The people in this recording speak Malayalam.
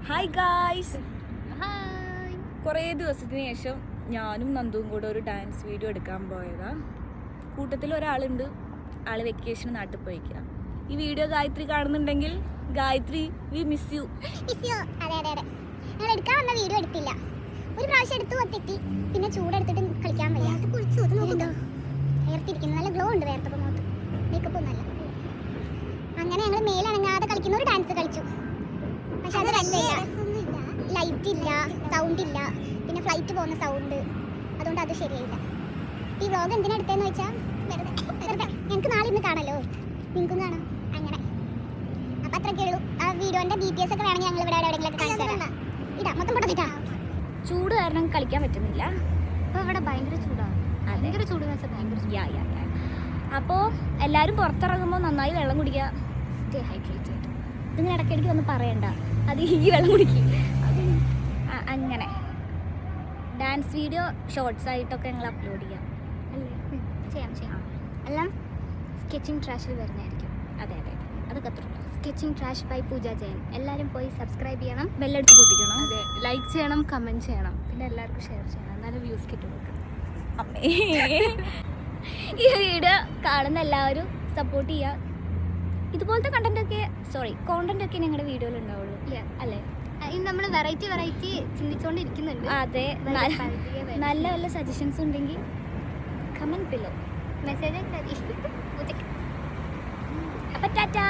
Hi guys, hi. കുറേ ദിവസത്തിന് ശേഷം ഞാനും നന്ദുവും കൂടെ ഒരു ഡാൻസ് വീഡിയോ എടുക്കാൻ പോയതാ. കൂട്ടത്തിൽ ഒരാളുണ്ട്, ആള് വെക്കേഷൻ നാട്ടിൽ പോയിക്കുക. ഈ വീഡിയോ ഗായത്രി കാണുന്നുണ്ടെങ്കിൽ ഗായത്രി വി മിസ് യു. അതെ അതെ അതെ, ഞങ്ങൾ എടുക്കാൻ വന്ന വീഡിയോ എടുത്തില്ല. ഒരു പ്രാവശ്യം എടുത്തു ഒത്തിട്ടി, പിന്നെ ചൂടെടുത്തിട്ട് കളിക്കാൻ വയ്യ. വേർത്തിരിക്കുന്നു, നല്ല ഗ്ലോ ഉണ്ട് വേർത്തപ്പോൾ മുഖത്ത്, മേക്കപ്പ് ഒന്നല്ല. അങ്ങനെ ഞങ്ങൾ മേലനങ്ങാതെ കളിക്കുന്ന ഒരു ഡാൻസ് കളിച്ചു. പക്ഷെ അത് രസമില്ല, ലൈറ്റ് ഇല്ല, സൗണ്ട് ഇല്ല, പിന്നെ ഫ്ലൈറ്റ് പോകുന്ന സൗണ്ട്, അതുകൊണ്ട് അത് ശരിയായില്ല. ഈ വ്ലോഗ് എന്തിനാ എടുത്തതെന്ന് വെച്ചാൽ വെറുതെ ഞങ്ങൾക്ക് നാളെ ഇന്ന് കാണാമല്ലോ, നിങ്ങൾക്കും കാണാം. അങ്ങനെ അപ്പം അത്രയ്ക്കേ ഉള്ളൂ. ആ വീഡിയോൻ്റെ ഡീറ്റെയിൽസ് ഒക്കെ വേണമെങ്കിൽ ഞങ്ങൾ ഇവിടെ എവിടെയെങ്കിലും കാണിച്ചു തരാം. ഇടാം, മൊത്തം പൊട്ടത്തിട്ടാ. ചൂട് കാരണം കളിക്കാൻ പറ്റുന്നില്ല. അപ്പോൾ ഇവിടെ ഭയങ്കര ചൂടാണ്. ഭയങ്കര ചൂട് വെച്ചാൽ ഭയങ്കര ചൂട്. അപ്പോൾ എല്ലാവരും പുറത്തിറങ്ങുമ്പോൾ നന്നായി വെള്ളം കുടിക്കുക, സ്റ്റേ ഹൈഡ്രേറ്റഡ്. ഇതിങ്ങനെ ഇടയ്ക്കിടയ്ക്ക് ഒന്നും പറയണ്ട, അത് ഈ വെള്ളം കുടിക്കും. അങ്ങനെ ഡാൻസ് വീഡിയോ ഷോർട്സ് ആയിട്ടൊക്കെ ഞങ്ങൾ അപ്ലോഡ് ചെയ്യാം അല്ലേ? ചെയ്യാം. എല്ലാം സ്കെച്ചിങ് ട്രാഷിൽ വരുന്നതായിരിക്കും. അതെ അതെ, അതൊക്കെ അത്ര സ്കെച്ചിങ് ട്രാഷ് ബൈ പൂജ ജയൻ. എല്ലാവരും പോയി സബ്സ്ക്രൈബ് ചെയ്യണം, ബെല്ലടിച്ച് പൊട്ടിക്കണം. അതെ, ലൈക്ക് ചെയ്യണം, കമൻറ്റ് ചെയ്യണം, പിന്നെ എല്ലാവർക്കും ഷെയർ ചെയ്യണം. എന്നാലും വ്യൂസ് കിട്ടും. അമ്മേ, ഈ വീഡിയോ കാണുന്ന എല്ലാവരും സപ്പോർട്ട് ചെയ്യുക. ഇതുപോലത്തെ കോണ്ടന്റ് ഒക്കെ ഞങ്ങളുടെ വീഡിയോയിൽ ഉണ്ടാവുള്ളൂ അല്ലേ? ഇനി നമ്മൾ വെറൈറ്റി ചിന്തിച്ചുകൊണ്ടിരിക്കുന്നുണ്ട്. അതെ, നല്ല വല്ല സജഷൻസ് ഉണ്ടെങ്കിൽ കമന്റ് ബിലോ മെസ്സേജ് അയച്ചാൽ മതി. അപ്പം ടാറ്റാ.